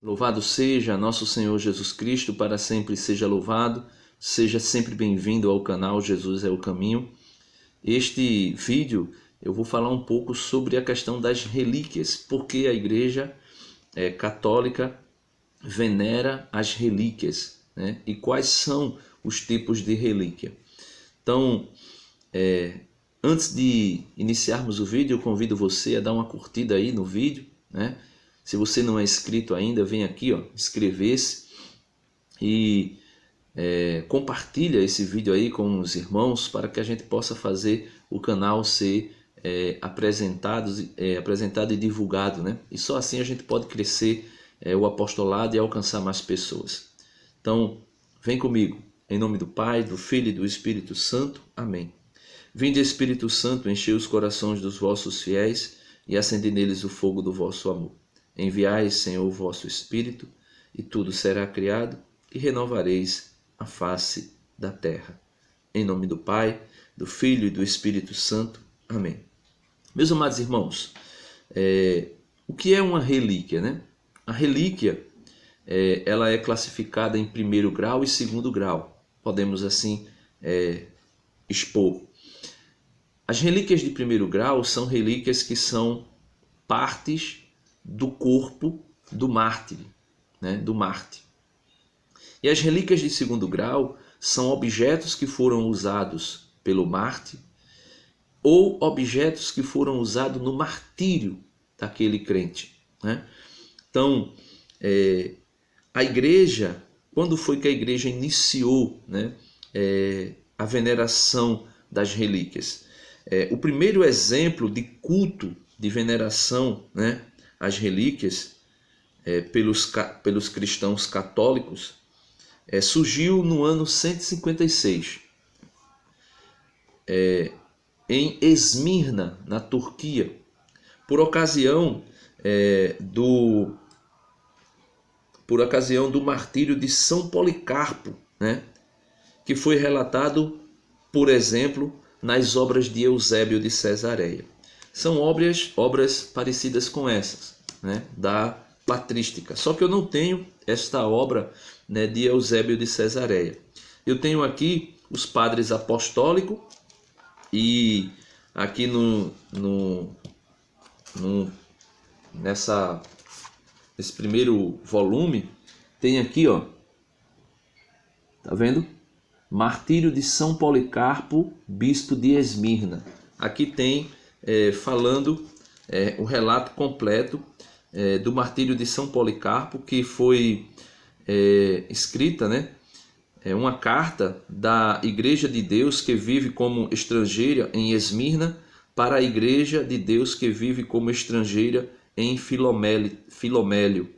Louvado seja nosso Senhor Jesus Cristo, para sempre seja louvado. Seja sempre bem-vindo ao canal Jesus é o Caminho. Este vídeo eu vou falar um pouco sobre a questão das relíquias, porque a Igreja Católica venera as relíquias, né? E quais são os tipos de relíquia. Então, antes de iniciarmos o vídeo, eu convido você a dar uma curtida aí no vídeo, né? Se você não é inscrito ainda, vem aqui, ó, inscrever-se e compartilha esse vídeo aí com os irmãos para que a gente possa fazer o canal ser apresentado e divulgado, né? E só assim a gente pode crescer o apostolado e alcançar mais pessoas. Então, vem comigo, em nome do Pai, do Filho e do Espírito Santo. Amém. Vinde, Espírito Santo, enchei os corações dos vossos fiéis e acendei neles o fogo do vosso amor. Enviai, Senhor, o vosso Espírito, e tudo será criado, e renovareis a face da terra. Em nome do Pai, do Filho e do Espírito Santo. Amém. Meus amados irmãos, o que é uma relíquia, né? A relíquia, ela é classificada em primeiro grau e segundo grau. Podemos assim expor. As relíquias de primeiro grau são relíquias que são partes do corpo do mártir, né? Do mártir. E as relíquias de segundo grau são objetos que foram usados pelo mártir ou objetos que foram usados no martírio daquele crente, né? Então, a igreja, quando foi que a igreja iniciou, né, a veneração das relíquias? O primeiro exemplo de culto, de veneração, né, às relíquias pelos cristãos católicos surgiu no ano 156, em Esmirna, na Turquia, por ocasião do martírio de São Policarpo, né? Que foi relatado, por exemplo, nas obras de Eusébio de Cesareia. São obras parecidas com essas, né? Da patrística. Só que eu não tenho esta obra, né, de Eusébio de Cesareia. Eu tenho aqui os padres apostólicos e aqui nesse primeiro volume tem aqui, ó, tá vendo? Martírio de São Policarpo, bispo de Esmirna. Aqui tem falando o relato completo do martírio de São Policarpo, que foi escrita, né? Uma carta da Igreja de Deus que vive como estrangeira em Esmirna para a Igreja de Deus que vive como estrangeira em Filomélio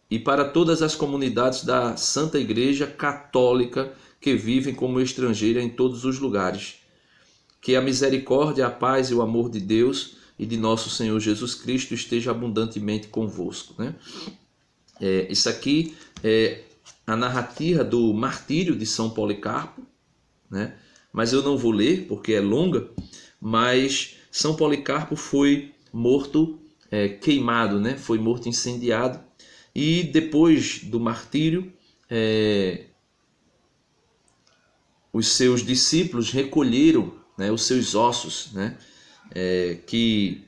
e para todas as comunidades da Santa Igreja Católica que vivem como estrangeira em todos os lugares. Que a misericórdia, a paz e o amor de Deus e de nosso Senhor Jesus Cristo esteja abundantemente convosco, né? Isso aqui é a narrativa do martírio de São Policarpo, né? Mas eu não vou ler porque é longa, mas São Policarpo foi morto queimado, né? Foi morto incendiado, e depois do martírio os seus discípulos recolheram, né, os seus ossos, né? Que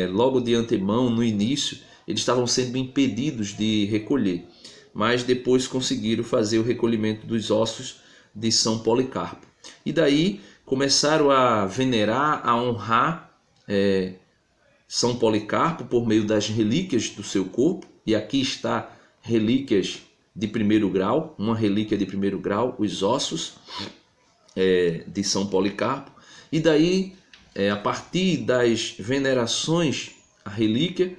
logo de antemão, no início, eles estavam sendo impedidos de recolher, mas depois conseguiram fazer o recolhimento dos ossos de São Policarpo. E daí começaram a venerar, a honrar São Policarpo por meio das relíquias do seu corpo. E aqui está relíquias de primeiro grau, uma relíquia de primeiro grau, os ossos de São Policarpo. E daí, a partir das venerações à relíquia,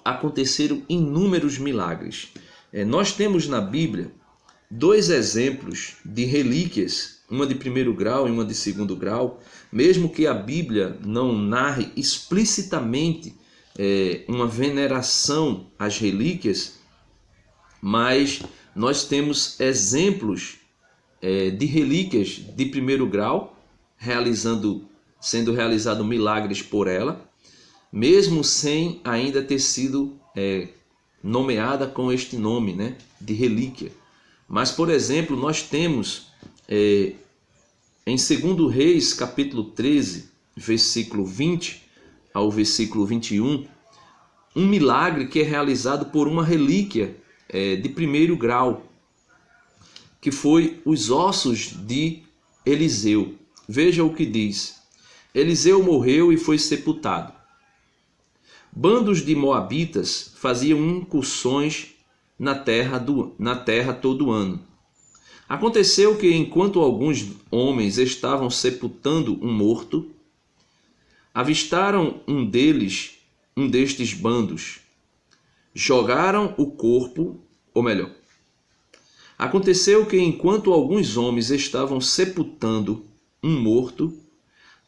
aconteceram inúmeros milagres. Nós temos na Bíblia dois exemplos de relíquias, uma de primeiro grau e uma de segundo grau, mesmo que a Bíblia não narre explicitamente uma veneração às relíquias, mas nós temos exemplos de relíquias de primeiro grau, sendo realizados milagres por ela, mesmo sem ainda ter sido nomeada com este nome, né, de relíquia. Mas, por exemplo, nós temos em 2 Reis, capítulo 13, versículo 20 ao versículo 21, um milagre que é realizado por uma relíquia de primeiro grau, que foi os ossos de Eliseu. Veja o que diz. Eliseu morreu e foi sepultado. Bandos de moabitas faziam incursões na terra todo ano. Aconteceu que, enquanto alguns homens estavam sepultando um morto, avistaram um destes bandos. Jogaram o corpo, ou melhor, aconteceu que, enquanto alguns homens estavam sepultando um morto,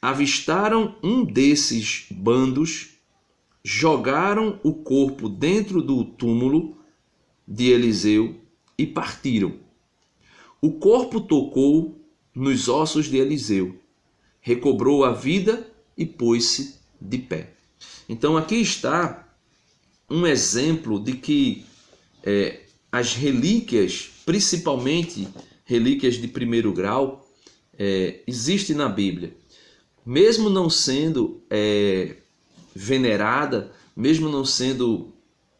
avistaram um desses bandos, jogaram o corpo dentro do túmulo de Eliseu e partiram. O corpo tocou nos ossos de Eliseu, recobrou a vida e pôs-se de pé. Então aqui está um exemplo de que as relíquias, principalmente relíquias de primeiro grau, existem na Bíblia. Mesmo não sendo venerada, mesmo não sendo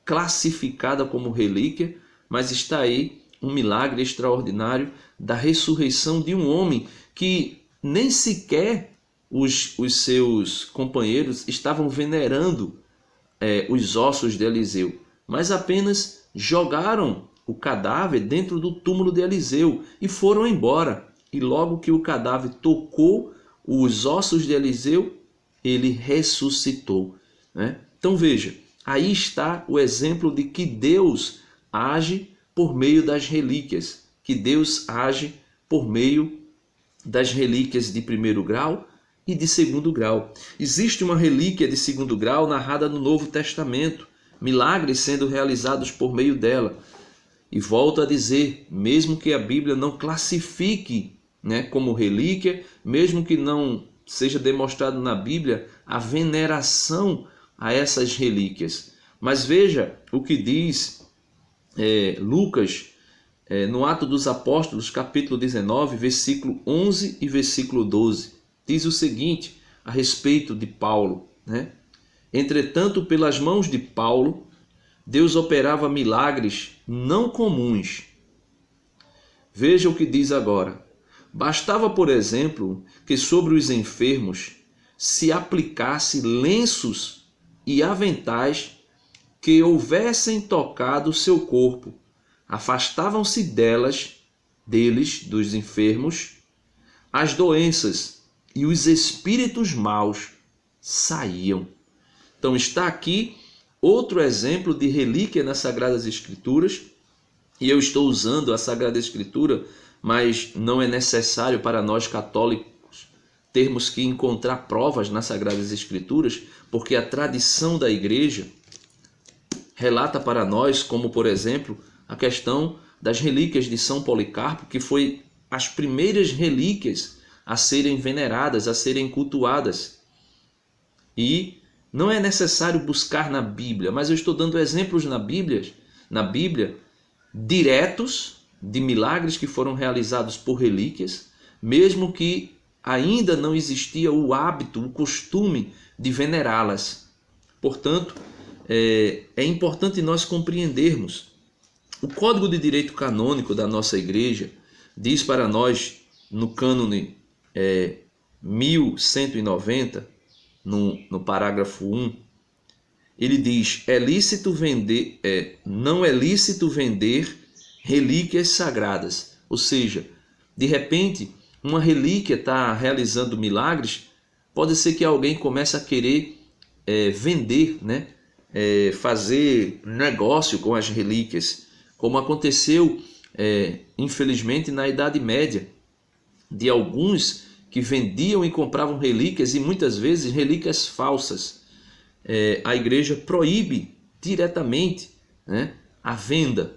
classificada como relíquia, mas está aí um milagre extraordinário da ressurreição de um homem que nem sequer os seus companheiros estavam venerando os ossos de Eliseu, mas apenas jogaram o cadáver dentro do túmulo de Eliseu e foram embora. E logo que o cadáver tocou os ossos de Eliseu, ele ressuscitou, né? Então veja, aí está o exemplo de que Deus age por meio das relíquias, que Deus age por meio das relíquias de primeiro grau e de segundo grau. Existe uma relíquia de segundo grau narrada no Novo Testamento, milagres sendo realizados por meio dela. E volto a dizer, mesmo que a Bíblia não classifique, né, como relíquia, mesmo que não seja demonstrado na Bíblia a veneração a essas relíquias. Mas veja o que diz Lucas, no Atos dos Apóstolos, capítulo 19, versículo 11 e versículo 12. Diz o seguinte a respeito de Paulo, né? Entretanto, pelas mãos de Paulo, Deus operava milagres não comuns. Veja o que diz agora. Bastava, por exemplo, que sobre os enfermos se aplicasse lenços e aventais que houvessem tocado seu corpo. Afastavam-se deles, dos enfermos, as doenças e os espíritos maus saíam. Então está aqui outro exemplo de relíquia nas Sagradas Escrituras, e eu estou usando a Sagrada Escritura, mas não é necessário para nós católicos termos que encontrar provas nas Sagradas Escrituras, porque a tradição da igreja relata para nós, como por exemplo, a questão das relíquias de São Policarpo, que foi as primeiras relíquias a serem veneradas, a serem cultuadas. E não é necessário buscar na Bíblia, mas eu estou dando exemplos na Bíblia diretos de milagres que foram realizados por relíquias, mesmo que ainda não existia o hábito, o costume de venerá-las. Portanto, é importante nós compreendermos. O Código de Direito Canônico da nossa igreja diz para nós, no cânone 1190, no parágrafo 1, ele diz: não é lícito vender relíquias sagradas. Ou seja, de repente, uma relíquia está realizando milagres, pode ser que alguém comece a querer vender, né? Fazer negócio com as relíquias, como aconteceu, infelizmente, na Idade Média, de alguns que vendiam e compravam relíquias, e muitas vezes relíquias falsas. A igreja proíbe diretamente, né, a venda.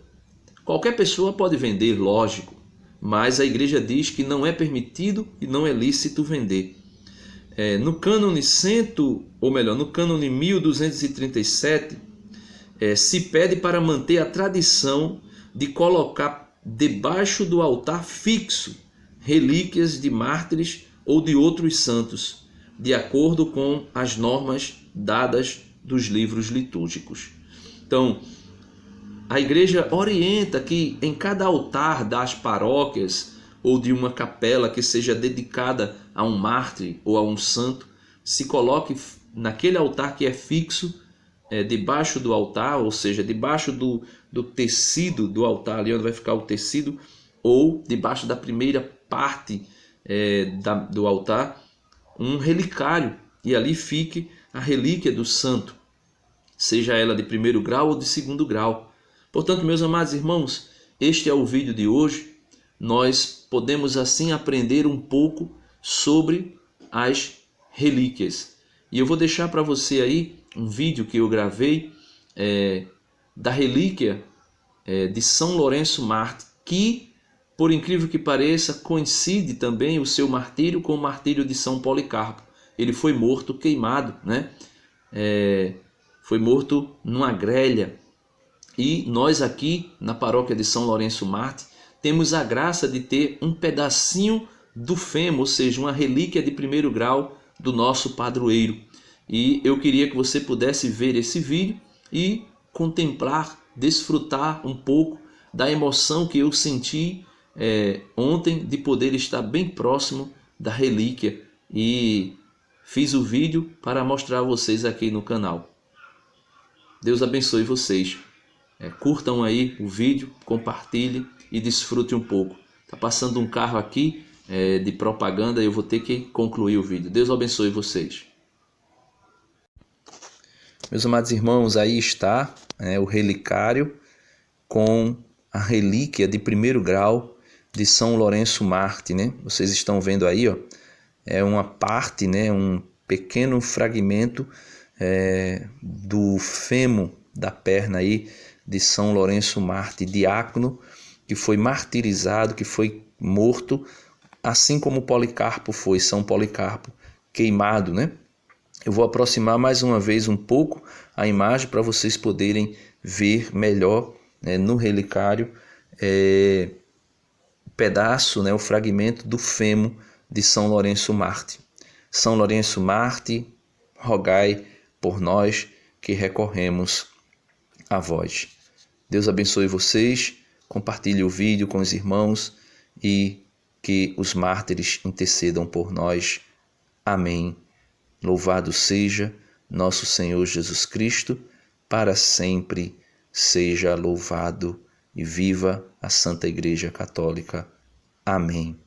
Qualquer pessoa pode vender, lógico, mas a igreja diz que não é permitido e não é lícito vender. No cânone 1237, se pede para manter a tradição de colocar debaixo do altar fixo relíquias de mártires ou de outros santos, de acordo com as normas dadas dos livros litúrgicos. Então, a igreja orienta que em cada altar das paróquias ou de uma capela que seja dedicada a um mártir ou a um santo, se coloque naquele altar que é fixo, debaixo do altar, ou seja, debaixo do tecido do altar, ali onde vai ficar o tecido, ou debaixo da primeira parte do altar, um relicário, e ali fique a relíquia do santo, seja ela de primeiro grau ou de segundo grau. Portanto, meus amados irmãos, este é o vídeo de hoje. Nós podemos assim aprender um pouco sobre as relíquias. E eu vou deixar para você aí um vídeo que eu gravei da relíquia de São Lourenço Mártir, que, por incrível que pareça, coincide também o seu martírio com o martírio de São Policarpo. Ele foi morto queimado, né? Foi morto numa grelha. E nós aqui na paróquia de São Lourenço Mártir temos a graça de ter um pedacinho do fêmur, ou seja, uma relíquia de primeiro grau do nosso padroeiro. E eu queria que você pudesse ver esse vídeo e contemplar, desfrutar um pouco da emoção que eu senti ontem de poder estar bem próximo da relíquia, e fiz o vídeo para mostrar a vocês aqui no canal. Deus abençoe vocês. Curtam aí o vídeo, compartilhem e desfrute um pouco. Está passando um carro aqui de propaganda e eu vou ter que concluir o vídeo. Deus abençoe vocês. Meus amados irmãos, aí está o relicário com a relíquia de primeiro grau de São Lourenço Mártir, né? Vocês estão vendo aí, ó, é uma parte, né, um pequeno fragmento do fêmur da perna aí de São Lourenço Mártir, diácono, que foi martirizado, que foi morto, assim como Policarpo foi, São Policarpo, queimado, né? Eu vou aproximar mais uma vez um pouco a imagem para vocês poderem ver melhor, né, no relicário, o pedaço, né, o fragmento do fêmur de São Lourenço Mártir. São Lourenço Mártir, rogai por nós que recorremos a vós. Deus abençoe vocês, compartilhe o vídeo com os irmãos e que os mártires intercedam por nós. Amém. Louvado seja nosso Senhor Jesus Cristo, para sempre seja louvado, e viva a Santa Igreja Católica. Amém.